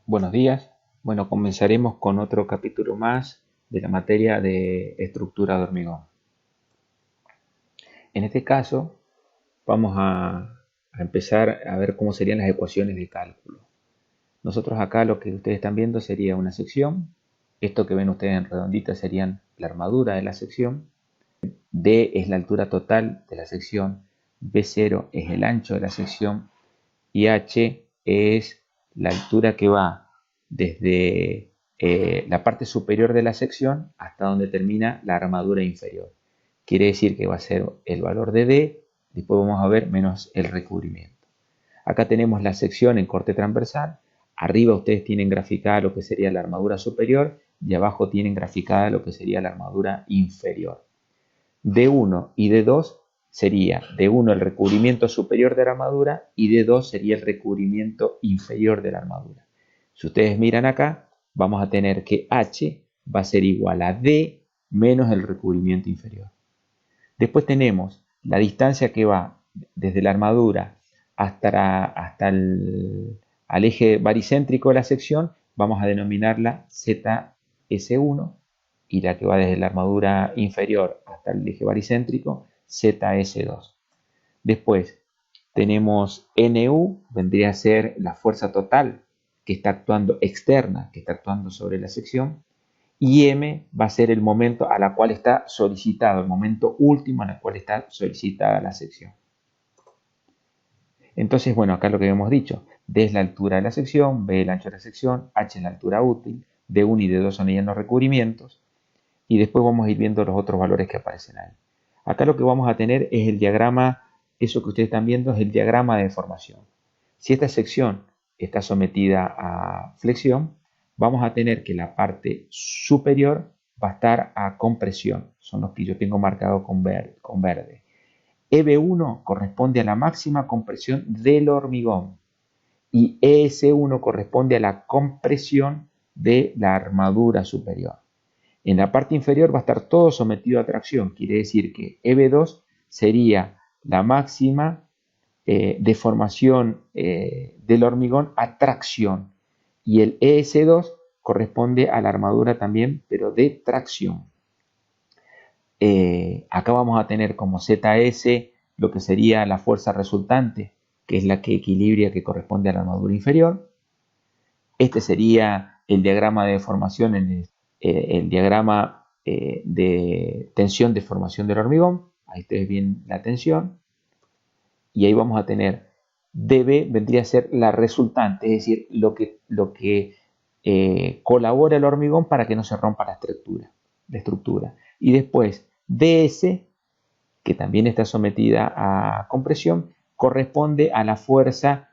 Buenos días. Bueno, comenzaremos con otro capítulo más de la materia de estructura de hormigón. En este caso, vamos a empezar a ver cómo serían las ecuaciones de cálculo. Nosotros acá lo que ustedes están viendo sería una sección. Esto que ven ustedes en redondita serían la armadura de la sección. D es la altura total de la sección. B0 es el ancho de la sección. Y H es la altura que va desde la parte superior de la sección hasta donde termina la armadura inferior. Quiere decir que va a ser el valor de D, después vamos a ver menos el recubrimiento. Acá tenemos la sección en corte transversal, arriba ustedes tienen graficada lo que sería la armadura superior y abajo tienen graficada lo que sería la armadura inferior. D1 y D2 sería D1 el recubrimiento superior de la armadura y D2 sería el recubrimiento inferior de la armadura. Si ustedes miran acá, vamos a tener que H va a ser igual a D menos el recubrimiento inferior. Después tenemos la distancia que va desde la armadura hasta el al eje baricéntrico de la sección, vamos a denominarla ZS1, y la que va desde la armadura inferior hasta el eje baricéntrico, ZS2. Después tenemos NU, vendría a ser la fuerza total que está actuando externa, que está actuando sobre la sección, y M va a ser el momento a la cual está solicitado, el momento último a la cual está solicitada la sección. Entonces, bueno, acá lo que habíamos dicho, D es la altura de la sección, B el ancho de la sección, H es la altura útil, D1 y D2 son los recubrimientos, y después vamos a ir viendo los otros valores que aparecen ahí. Acá lo que vamos a tener es el diagrama, eso que ustedes están viendo es el diagrama de deformación. Si esta sección está sometida a flexión, vamos a tener que la parte superior va a estar a compresión, son los que yo tengo marcado con verde. EB1 corresponde a la máxima compresión del hormigón y ES1 corresponde a la compresión de la armadura superior. En la parte inferior va a estar todo sometido a tracción, quiere decir que EB2 sería la máxima deformación del hormigón a tracción, y el ES2 corresponde a la armadura también, pero de tracción. Acá vamos a tener como ZS lo que sería la fuerza resultante, que es la que equilibra, que corresponde a la armadura inferior. Este sería el diagrama de deformación, el diagrama de tensión de formación del hormigón. Ahí ustedes ven la tensión. Y ahí vamos a tener DB, vendría a ser la resultante, es decir, lo que colabora el hormigón para que no se rompa la estructura. Y después DS, que también está sometida a compresión, corresponde a la fuerza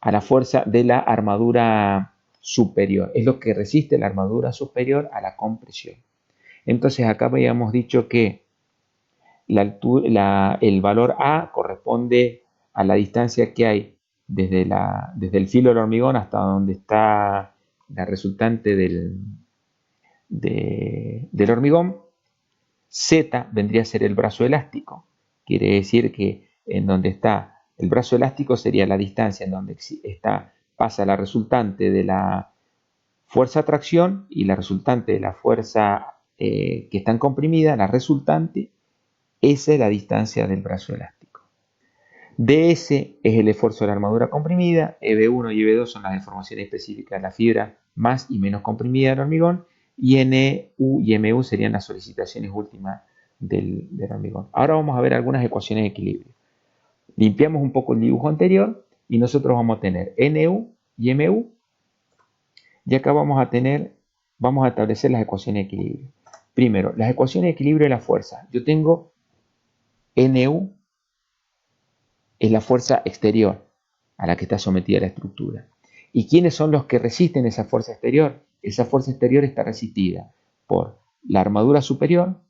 a la fuerza de la armadura superior. Es lo que resiste la armadura superior a la compresión. Entonces acá habíamos dicho que el valor A corresponde a la distancia que hay desde el filo del hormigón hasta donde está la resultante del hormigón. Z vendría a ser el brazo elástico. Quiere decir que en donde está el brazo elástico sería la distancia en donde pasa la resultante de la fuerza de tracción y la resultante de la fuerza que están comprimidas, la resultante. Esa es la distancia del brazo elástico. ds es el esfuerzo de la armadura comprimida, EB1 y EB2 son las deformaciones específicas de la fibra más y menos comprimida del hormigón, y NU y MU serían las solicitaciones últimas del hormigón. Ahora vamos a ver algunas ecuaciones de equilibrio. Limpiamos un poco el dibujo anterior y nosotros vamos a tener NU y MU, y acá vamos a establecer las ecuaciones de equilibrio. Primero, las ecuaciones de equilibrio de la fuerza. Yo tengo NU es la fuerza exterior a la que está sometida la estructura. ¿Y quiénes son los que resisten esa fuerza exterior? Esa fuerza exterior está resistida por la armadura superior,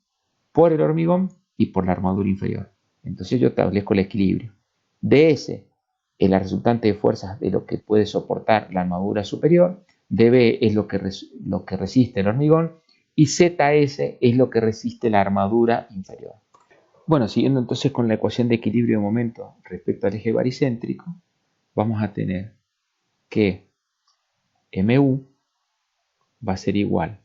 por el hormigón y por la armadura inferior. Entonces yo establezco el equilibrio. ds es la resultante de fuerzas de lo que puede soportar la armadura superior, dB es lo que resiste el hormigón, y zs es lo que resiste la armadura inferior. Bueno, siguiendo entonces con la ecuación de equilibrio de momento respecto al eje baricéntrico, vamos a tener que MU va a ser igual.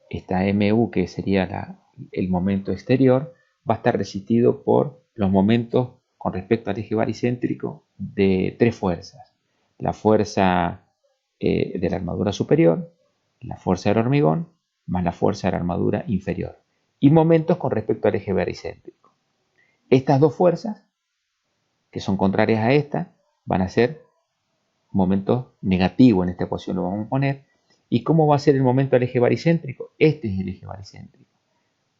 Esta MU, que sería el momento exterior, va a estar resistido por los momentos con respecto al eje baricéntrico de tres fuerzas. La fuerza de la armadura superior, la fuerza del hormigón, más la fuerza de la armadura inferior. Y momentos con respecto al eje baricéntrico. Estas dos fuerzas, que son contrarias a esta, van a ser momentos negativos en esta ecuación, lo vamos a poner. ¿Y cómo va a ser el momento al eje baricéntrico? Este es el eje baricéntrico.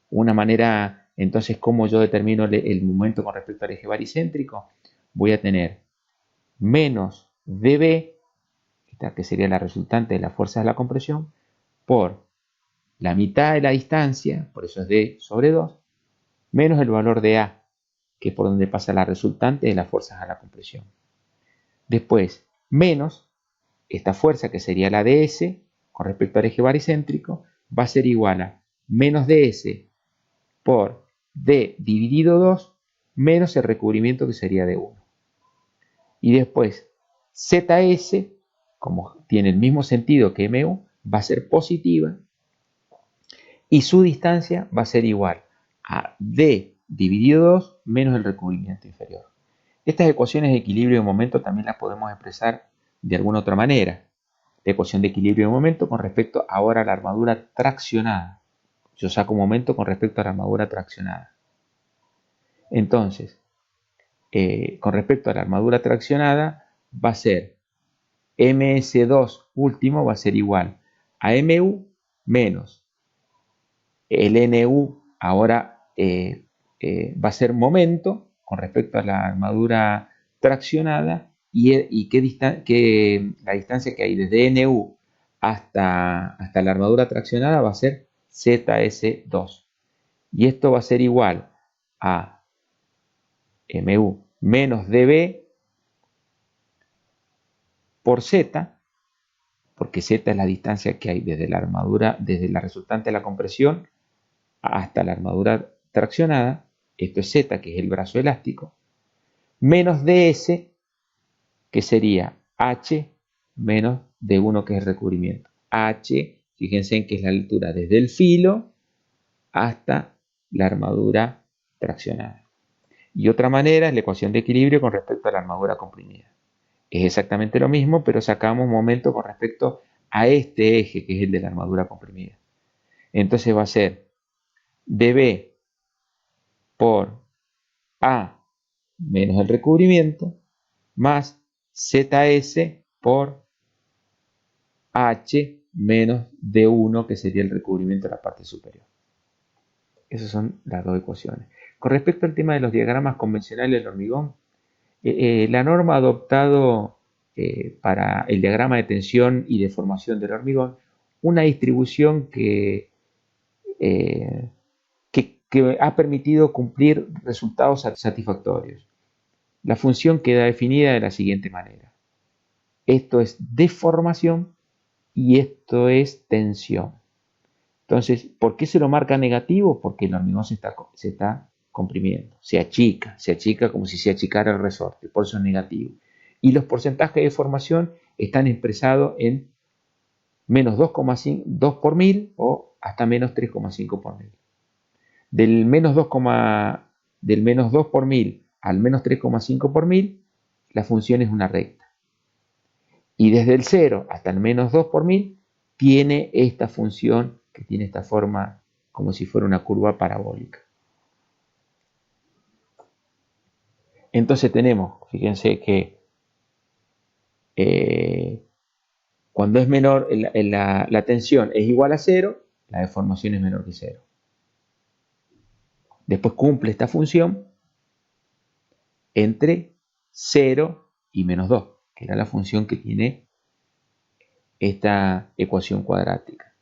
Una manera, entonces, ¿cómo yo determino el momento con respecto al eje baricéntrico? Voy a tener menos dB, esta que sería la resultante de la fuerza de la compresión, por la mitad de la distancia, por eso es D sobre 2, menos el valor de A, que es por donde pasa la resultante de las fuerzas a la compresión. Después, menos esta fuerza, que sería la ds, con respecto al eje baricéntrico, va a ser igual a menos ds por d dividido 2 menos el recubrimiento, que sería de 1. Y después, zs, como tiene el mismo sentido que mu, va a ser positiva y su distancia va a ser igual a d dividido 2 menos el recubrimiento inferior. Estas ecuaciones de equilibrio de momento también las podemos expresar de alguna otra manera. La ecuación de equilibrio de momento con respecto ahora a la armadura traccionada. Yo saco momento con respecto a la armadura traccionada. Entonces, con respecto a la armadura traccionada, va a ser ms2 último va a ser igual a mu menos el nu ahora va a ser momento con respecto a la armadura traccionada y la distancia que hay desde nu hasta la armadura traccionada va a ser zs2. Y esto va a ser igual a mu menos dB por z, porque z es la distancia que hay desde la armadura, desde la resultante de la compresión hasta la armadura traccionada. Esto es z, que es el brazo elástico, menos ds, que sería h menos d1, que es el recubrimiento. H, fíjense en que es la altura desde el filo hasta la armadura traccionada. Y otra manera es la ecuación de equilibrio con respecto a la armadura comprimida. Es exactamente lo mismo, pero sacamos momento con respecto a este eje, que es el de la armadura comprimida. Entonces va a ser dB por A menos el recubrimiento más ZS por H menos D1, que sería el recubrimiento de la parte superior. Esas son las dos ecuaciones. Con respecto al tema de los diagramas convencionales del hormigón, la norma ha adoptado para el diagrama de tensión y de formación del hormigón una distribución que ha permitido cumplir resultados satisfactorios. La función queda definida de la siguiente manera. Esto es deformación y esto es tensión. Entonces, ¿por qué se lo marca negativo? Porque el hormigón se está comprimiendo, se achica como si se achicara el resorte, por eso es negativo. Y los porcentajes de deformación están expresados en menos 2 por mil o hasta menos 3,5 por mil. Del menos 2 por mil al menos 3,5 por mil, la función es una recta. Y desde el 0 hasta el menos 2 por mil, tiene esta función que tiene esta forma como si fuera una curva parabólica. Entonces tenemos, fíjense que cuando es menor, la tensión es igual a 0, la deformación es menor que 0. Después cumple esta función entre 0 y menos 2, que era la función que tiene esta ecuación cuadrática.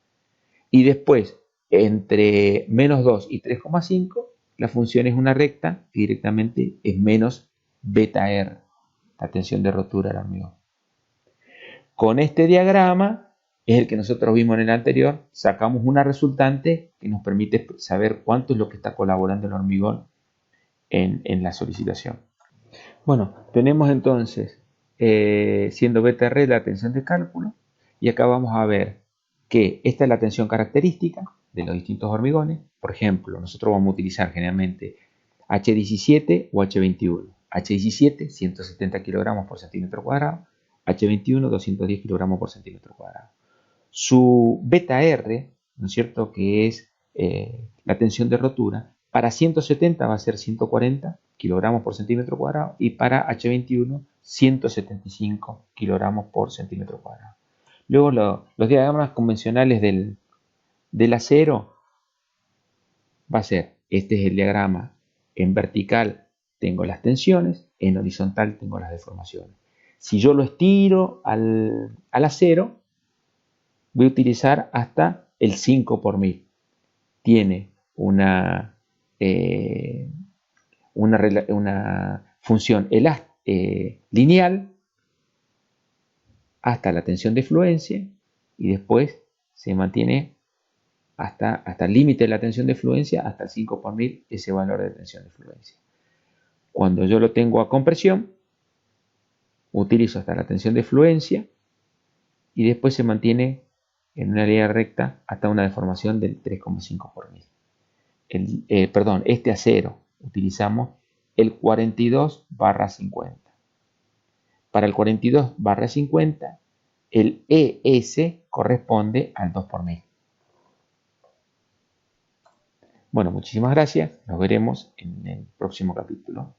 Y después, entre menos 2 y 3,5, la función es una recta que directamente es menos beta R, la tensión de rotura del hormigón. Con este diagrama, es el que nosotros vimos en el anterior, sacamos una resultante que nos permite saber cuánto es lo que está colaborando el hormigón en la solicitación. Bueno, tenemos entonces, siendo beta R la tensión de cálculo, y acá vamos a ver que esta es la tensión característica de los distintos hormigones. Por ejemplo, nosotros vamos a utilizar generalmente H17 o H21. H17, 170 kilogramos por centímetro cuadrado. H21, 210 kilogramos por centímetro cuadrado. Su beta R, ¿no es cierto?, que es la tensión de rotura, para 170 va a ser 140 kilogramos por centímetro cuadrado y para H21 175 kilogramos por centímetro cuadrado. Luego los diagramas convencionales del acero va a ser, este es el diagrama, en vertical tengo las tensiones, en horizontal tengo las deformaciones. Si yo lo estiro al acero, voy a utilizar hasta el 5 por 1000. Tiene una función lineal hasta la tensión de fluencia y después se mantiene hasta el límite de la tensión de fluencia, hasta el 5 por 1000, ese valor de tensión de fluencia. Cuando yo lo tengo a compresión, utilizo hasta la tensión de fluencia y después se mantiene en una línea recta hasta una deformación del 3,5 por 1000. Este acero utilizamos el 42/50. Para el 42/50, el ES corresponde al 2 por 1000. Bueno, muchísimas gracias. Nos veremos en el próximo capítulo.